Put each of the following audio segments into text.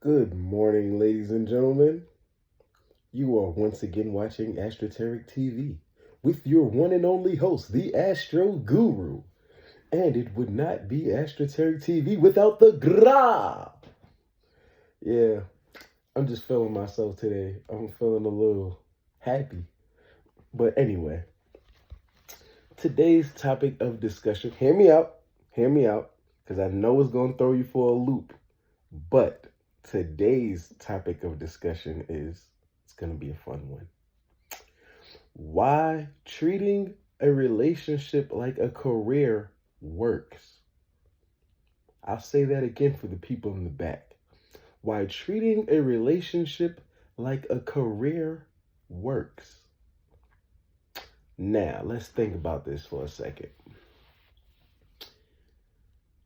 Good morning, ladies and gentlemen. You are once again watching Astroteric TV with your one and only host, the Astro Guru. And it would not be Astroteric TV without the gra. Yeah, I'm just feeling myself today. I'm feeling a little happy. But anyway, today's topic of discussion, hear me out, because I know it's going to throw you for a loop. But today's topic of discussion it's going to be a fun one. Why treating a relationship like a career works. I'll say that again for the people in the back. Why treating a relationship like a career works. Now, let's think about this for a second.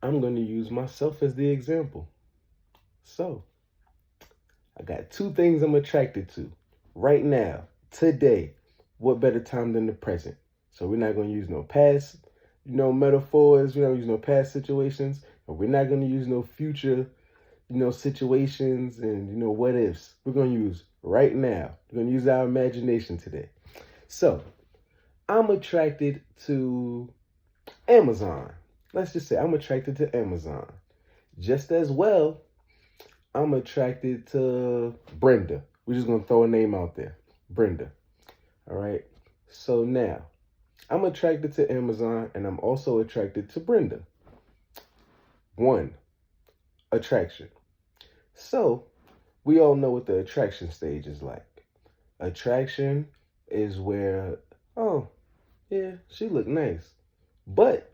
I'm going to use myself as the example. So, I got two things I'm attracted to right now, today. What better time than the present? So we're not going to use no past, metaphors. We're not going to use no past situations. And we're not going to use no future, situations and, what ifs. We're going to use right now. We're going to use our imagination today. So I'm attracted to Amazon. Let's just say I'm attracted to Amazon. Just as well, I'm attracted to Brenda. We're just going to throw a name out there. Brenda. All right. So now I'm attracted to Amazon and I'm also attracted to Brenda. One, attraction. So we all know what the attraction stage is like. Attraction is where, oh, yeah, she looked nice. But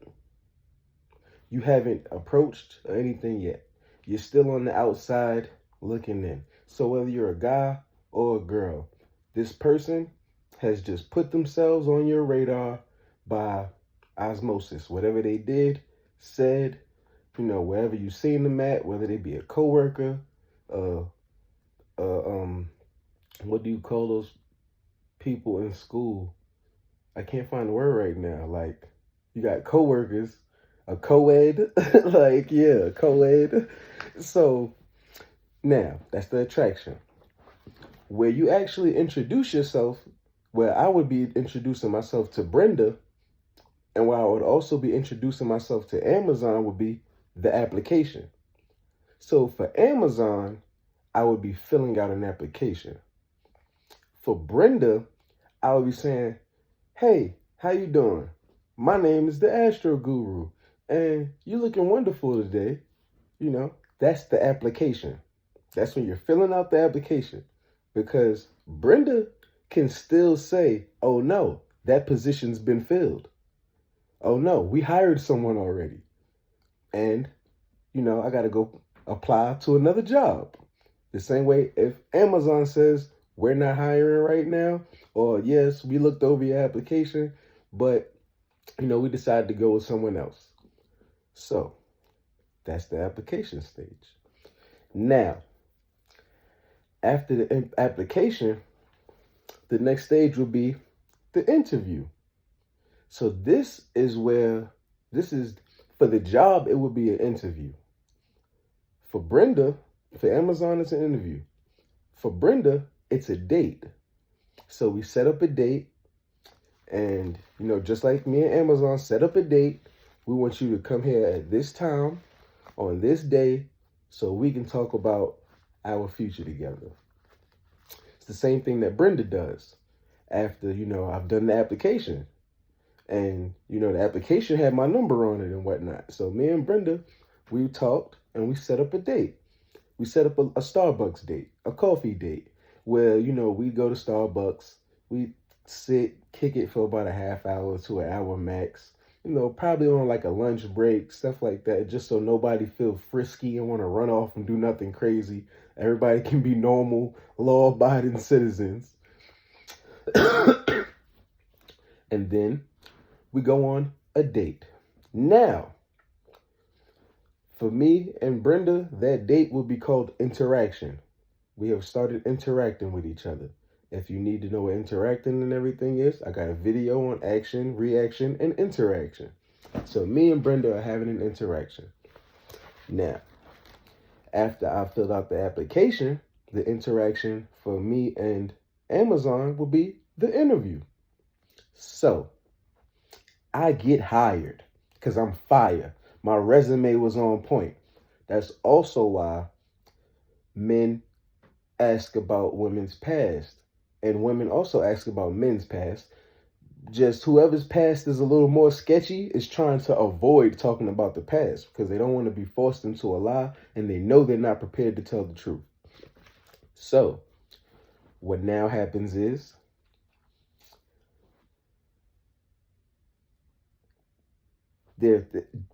you haven't approached or anything yet. You're still on the outside looking in. So whether you're a guy or a girl, this person has just put themselves on your radar by osmosis. Whatever they did, said, wherever you've seen them at, whether they be a coworker, what do you call those people in school? I can't find the word right now. Like, you got coworkers, a co-ed, a co-ed. So now that's the attraction. Where you actually introduce yourself, where I would be introducing myself to Brenda, and where I would also be introducing myself to Amazon would be the application. So for Amazon, I would be filling out an application. For Brenda, I would be saying, hey, how you doing? My name is the Astro Guru, and you're looking wonderful today. That's the application. That's when you're filling out the application. Because Brenda can still say, oh no, that position's been filled. Oh no, we hired someone already. And, I got to go apply to another job. The same way if Amazon says, we're not hiring right now, or yes, we looked over your application, but, we decided to go with someone else. So that's the application stage. Now, after the application, the next stage will be the interview. So this is for the job, it would be an interview. For Brenda, for Amazon, it's an interview. For Brenda, it's a date. So we set up a date and, just like me and Amazon set up a date, we want you to come here at this time on this day so we can talk about our future together. It's the same thing that Brenda does after, I've done the application. And, the application had my number on it and whatnot. So me and Brenda, we talked and we set up a date. We set up a Starbucks date, a coffee date, where, we go to Starbucks, we sit, kick it for about a half hour to an hour max, probably on like a lunch break, stuff like that, just so nobody feel frisky and want to run off and do nothing crazy. Everybody can be normal, law-abiding citizens. And then we go on a date. Now, for me and Brenda, that date will be called interaction. We have started interacting with each other. If you need to know what interacting and everything is, I got a video on action, reaction, and interaction. So me and Brenda are having an interaction. Now, After I filled out the application, the interaction for me and Amazon will be the interview. So I get hired because I'm fire. My resume was on point. That's also why men ask about women's past, and women also ask about men's past. Just whoever's past is a little more sketchy is trying to avoid talking about the past because they don't want to be forced into a lie and they know they're not prepared to tell the truth. So, what now happens is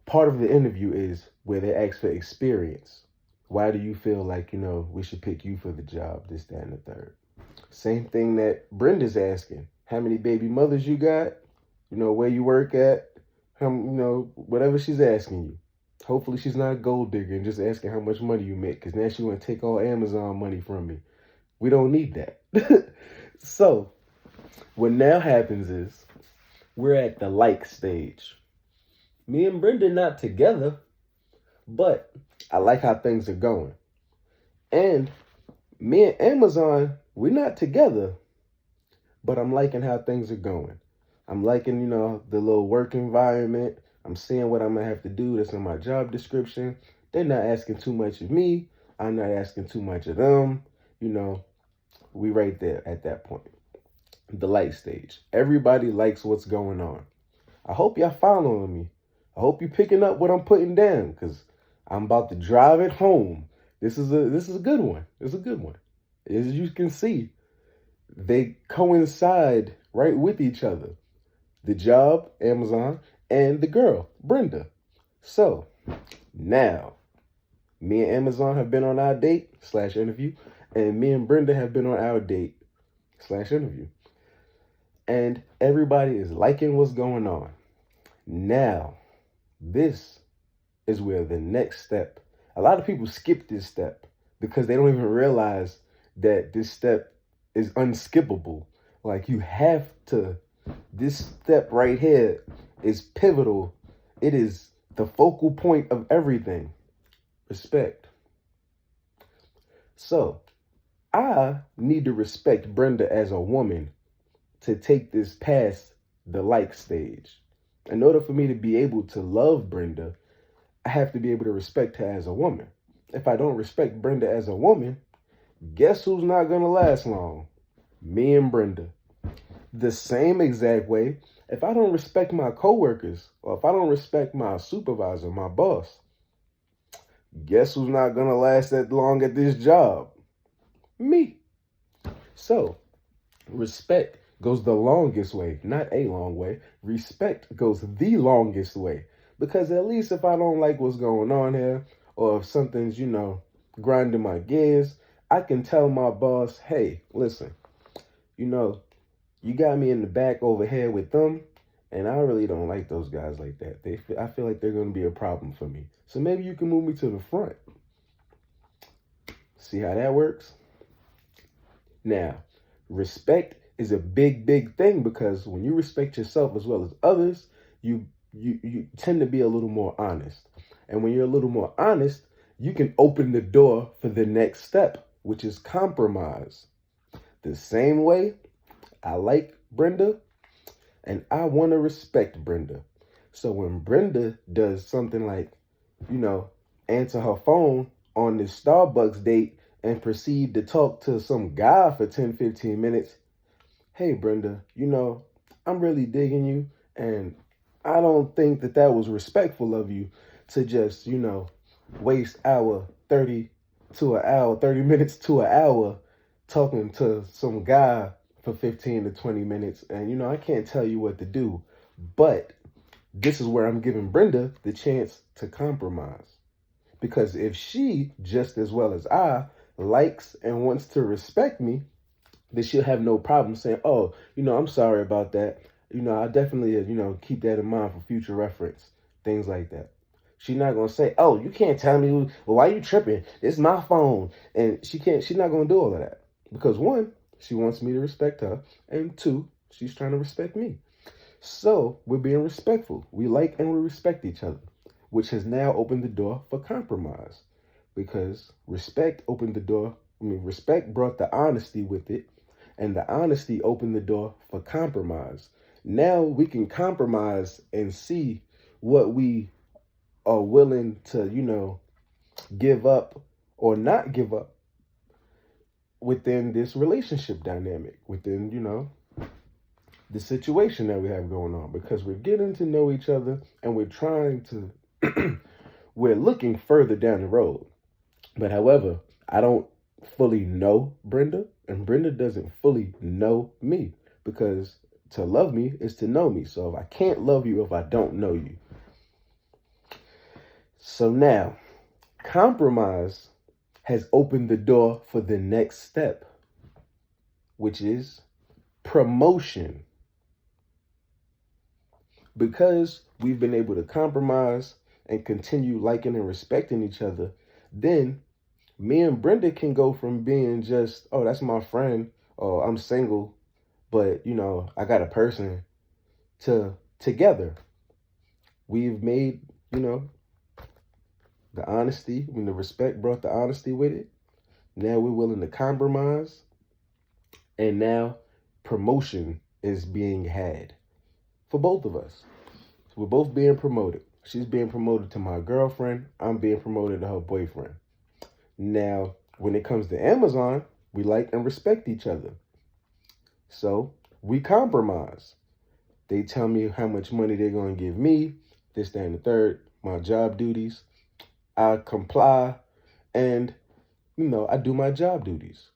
part of the interview is where they ask for experience. Why do you feel like, we should pick you for the job, this, that, and the third? Same thing that Brenda's asking. How many baby mothers you got? Where you work at? Whatever she's asking you. Hopefully she's not a gold digger and just asking how much money you make, because now she want to take all Amazon money from me. We don't need that. So, what now happens is we're at the like stage. Me and Brenda not together, but I like how things are going. And me and Amazon, we're not together, but I'm liking how things are going. I'm liking, the little work environment. I'm seeing what I'm going to have to do that's in my job description. They're not asking too much of me. I'm not asking too much of them. We right there at that point. The light stage. Everybody likes what's going on. I hope y'all following me. I hope you're picking up what I'm putting down, because I'm about to drive it home. This is a good one. It's a good one. As you can see, they coincide right with each other. The job, Amazon, and the girl, Brenda. So, now, me and Amazon have been on our date/interview, and me and Brenda have been on our date/interview. And everybody is liking what's going on. Now, this is where the next step. A lot of people skip this step because they don't even realize that this step is unskippable. Like, you have to, this step right here is pivotal. It is the focal point of everything. Respect. So, I need to respect Brenda as a woman to take this past the like stage. In order for me to be able to love Brenda, I have to be able to respect her as a woman. If I don't respect Brenda as a woman, guess who's not going to last long? Me and Brenda. The same exact way, if I don't respect my coworkers, or if I don't respect my supervisor, my boss, guess who's not going to last that long at this job? Me. So, respect goes the longest way, not a long way. Respect goes the longest way. Because at least if I don't like what's going on here, or if something's, grinding my gears, I can tell my boss, hey, listen, you got me in the back over here with them, and I really don't like those guys like that. I feel like they're going to be a problem for me. So maybe you can move me to the front. See how that works? Now, respect is a big, big thing, because when you respect yourself as well as others, you tend to be a little more honest. And when you're a little more honest, you can open the door for the next step, which is compromise. The same way I like Brenda and I want to respect Brenda. So when Brenda does something like, answer her phone on this Starbucks date and proceed to talk to some guy for 10, 15 minutes, hey, Brenda, I'm really digging you, and I don't think that was respectful of you to just, waste 30 minutes to an hour talking to some guy for 15 to 20 minutes. And, I can't tell you what to do, but this is where I'm giving Brenda the chance to compromise. Because if she, just as well as I, likes and wants to respect me, then she'll have no problem saying, oh, I'm sorry about that. I definitely, keep that in mind for future reference, things like that. She's not going to say, oh, you can't tell me, well, why you tripping? It's my phone. And she's not going to do all of that. Because one, she wants me to respect her. And two, she's trying to respect me. So we're being respectful. We like and we respect each other, which has now opened the door for compromise. because respect opened the door. Respect brought the honesty with it, and the honesty opened the door for compromise. Now we can compromise and see what we are willing to, give up or not give up within this relationship dynamic, within, the situation that we have going on, because we're getting to know each other and we're trying to, we're looking further down the road. But however, I don't fully know Brenda, and Brenda doesn't fully know me, because to love me is to know me. So I can't love you if I don't know you. So now, compromise has opened the door for the next step, which is promotion. Because we've been able to compromise and continue liking and respecting each other, then me and Brenda can go from being just, oh, that's my friend, or I'm single, but I got a person, to together. We've made, the honesty, when the respect brought the honesty with it. Now we're willing to compromise, and now promotion is being had for both of us. So we're both being promoted. She's being promoted to my girlfriend. I'm being promoted to her boyfriend. Now, when it comes to Amazon, we like and respect each other. So we compromise. They tell me how much money they're going to give me, this, that, and the third, my job duties. I comply, and, I do my job duties.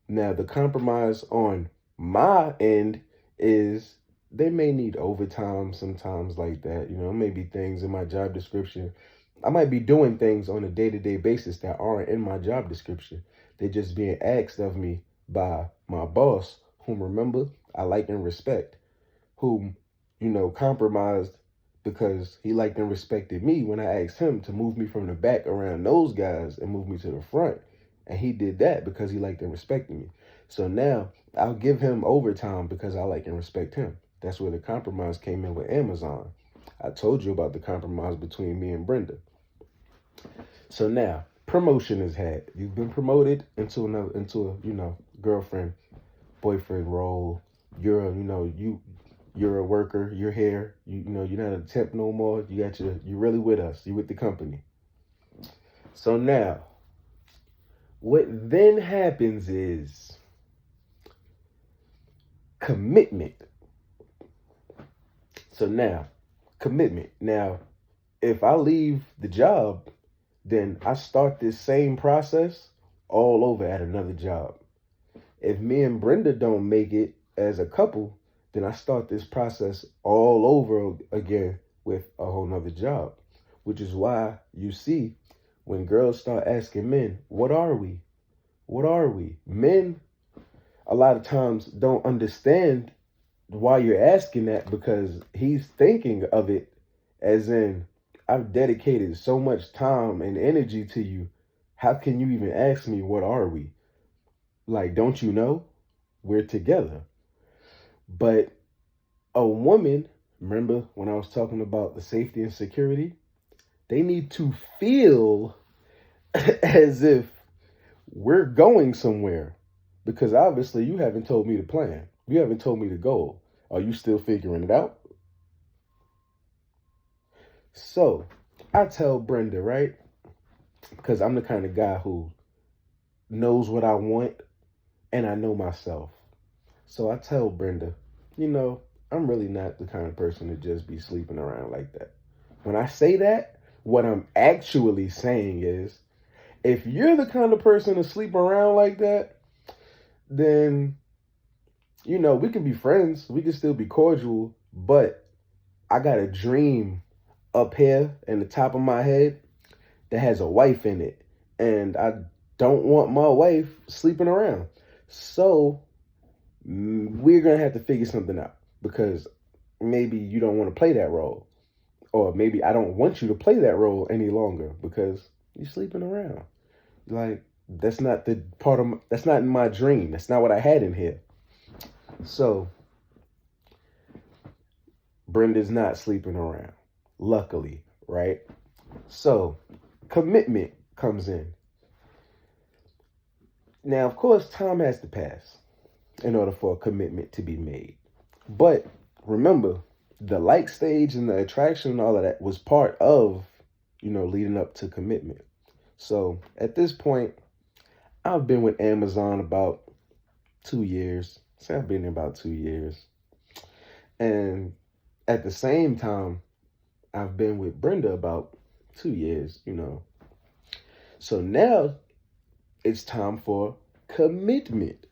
Now, the compromise on my end is they may need overtime sometimes, like that. Maybe things in my job description. I might be doing things on a day-to-day basis that aren't in my job description. They're just being asked of me by my boss, whom, remember, I like and respect, whom, compromised because he liked and respected me when I asked him to move me from the back around those guys and move me to the front. And he did that because he liked and respected me. So now I'll give him overtime because I like and respect him. That's where the compromise came in with Amazon. I told you about the compromise between me and Brenda. So now promotion is had. You've been promoted into a girlfriend, boyfriend role. You're a worker. You're here. You're not a temp no more. You're really with us. You're with the company. So now, what then happens is commitment. So now, commitment. Now, if I leave the job, then I start this same process all over at another job. If me and Brenda don't make it as a couple, then I start this process all over again with a whole nother job, which is why you see when girls start asking men, what are we? What are we? Men, a lot of times, don't understand why you're asking that, because he's thinking of it as in, I've dedicated so much time and energy to you. How can you even ask me, what are we? Like, don't you know? We're together. But a woman, remember when I was talking about the safety and security? They need to feel as if we're going somewhere, because obviously you haven't told me the plan. You haven't told me the goal. Are you still figuring it out? So I tell Brenda, right? Because I'm the kind of guy who knows what I want and I know myself. So I tell Brenda, I'm really not the kind of person to just be sleeping around like that. When I say that, what I'm actually saying is, if you're the kind of person to sleep around like that, then, we can be friends. We can still be cordial, but I got a dream up here in the top of my head that has a wife in it. And I don't want my wife sleeping around. So we're going to have to figure something out, because maybe you don't want to play that role. Or maybe I don't want you to play that role any longer because you're sleeping around. Like, that's not that's not in my dream. That's not what I had in here. So Brenda's not sleeping around, luckily, right? So commitment comes in. Now, of course, time has to pass in order for a commitment to be made. But remember, the like stage and the attraction and all of that was part of, leading up to commitment. So at this point, I've been with Amazon about 2 years. Say I've been there about 2 years. And at the same time, I've been with Brenda about 2 years. So now it's time for commitment.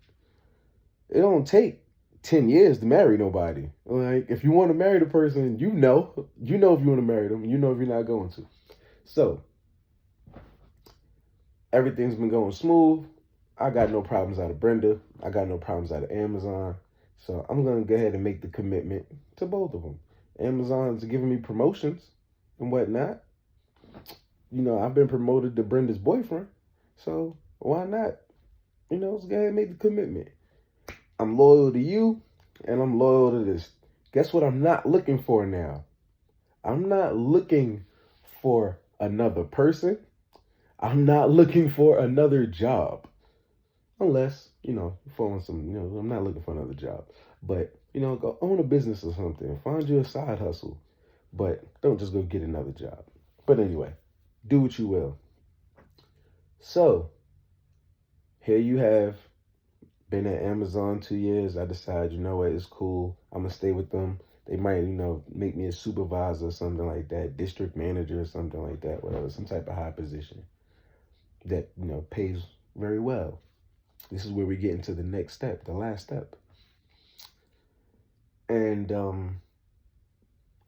It don't take 10 years to marry nobody. Like, if you want to marry the person, if you want to marry them, if you're not going to. So everything's been going smooth. I got no problems out of Brenda. I got no problems out of Amazon. So I'm going to go ahead and make the commitment to both of them. Amazon's giving me promotions and whatnot. I've been promoted to Brenda's boyfriend. So why not? Let's go ahead and make the commitment. I'm loyal to you and I'm loyal to this. Guess what I'm not looking for now? I'm not looking for another person. I'm not looking for another job. Unless, I'm not looking for another job. But, go own a business or something. Find you a side hustle. But don't just go get another job. But anyway, do what you will. So, here you have been at Amazon 2 years. I decided, it's cool. I'm going to stay with them. They might, make me a supervisor or something like that, district manager or something like that, whatever, some type of high position that, pays very well. This is where we get into the next step, the last step. And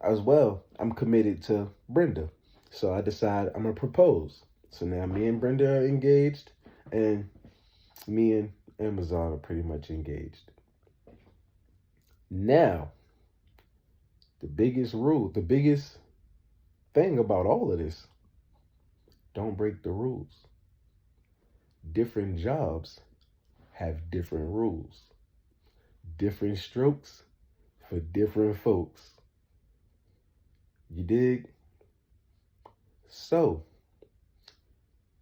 as well, I'm committed to Brenda. So I decide I'm going to propose. So now me and Brenda are engaged, and me and Amazon are pretty much engaged. Now, the biggest thing about all of this, don't break the rules. Different jobs have different rules. Different strokes for different folks. You dig? So,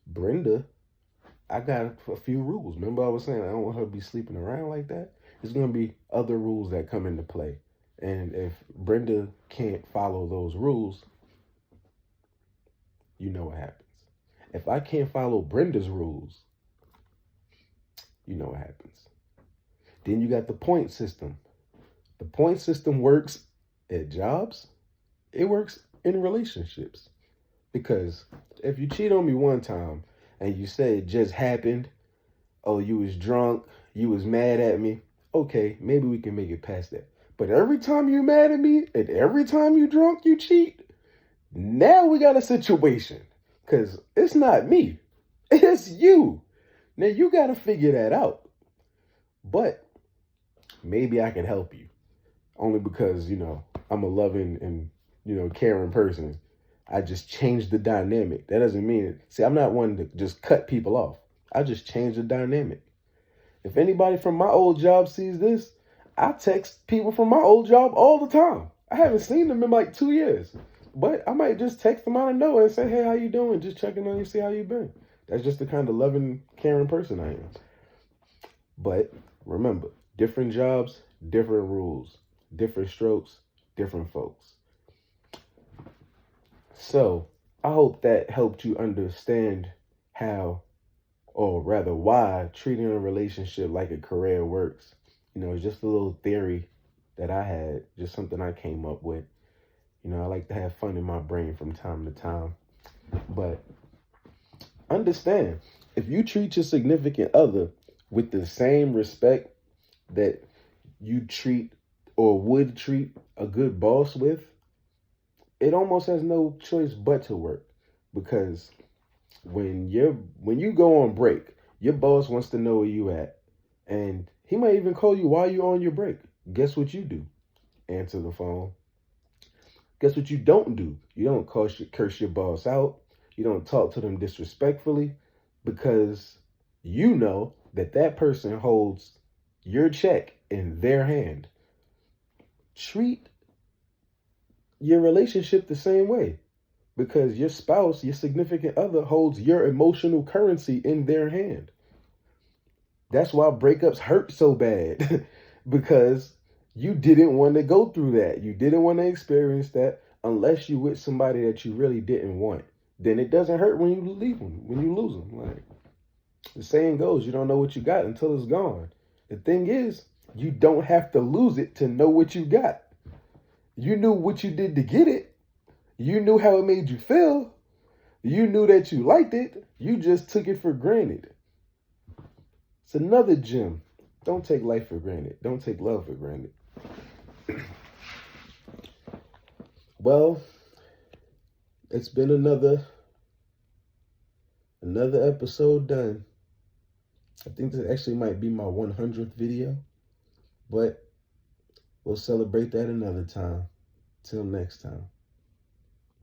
Brenda, I got a few rules. Remember I was saying I don't want her to be sleeping around like that? There's going to be other rules that come into play. And if Brenda can't follow those rules, you know what happens. If I can't follow Brenda's rules, you know what happens. Then you got the point system. The point system works at jobs. It works in relationships. Because if you cheat on me one time and you say it just happened, oh, you was drunk, you was mad at me, okay, maybe we can make it past that. But every time you're mad at me and every time you drunk, you cheat, now we got a situation. Because it's not me. It's you. Now you got to figure that out. But maybe I can help you. Only because, I'm a loving and, caring person. I just changed the dynamic. That doesn't mean it. See, I'm not one to just cut people off. I just changed the dynamic. If anybody from my old job sees this, I text people from my old job all the time. I haven't seen them in like 2 years. But I might just text them out of nowhere and say, hey, how you doing? Just checking on you, see how you been. That's just the kind of loving, caring person I am. But remember, different jobs, different rules, different strokes, different folks. So I hope that helped you understand how, or rather why, treating a relationship like a career works. It's just a little theory that I had, just something I came up with. I like to have fun in my brain from time to time. But understand, if you treat your significant other with the same respect that you treat or would treat a good boss with, it almost has no choice but to work. Because when you go on break, your boss wants to know where you at. And he might even call you while you're on your break. Guess what you do? Answer the phone. Guess what you don't do? You don't curse your boss out. You don't talk to them disrespectfully, because you know that person holds your check in their hand. Treat your relationship the same way, because your spouse, your significant other, holds your emotional currency in their hand. That's why breakups hurt so bad because you didn't want to go through that. You didn't want to experience that unless you with somebody that you really didn't want. Then it doesn't hurt when you leave them, when you lose them. Like the saying goes, you don't know what you got until it's gone. The thing is, you don't have to lose it to know what you got. You knew what you did to get it. You knew how it made you feel. You knew that you liked it. You just took it for granted. It's another gem. Don't take life for granted. Don't take love for granted. Well, it's been another episode done. I think this actually might be my 100th video, but we'll celebrate that another time. Till next time.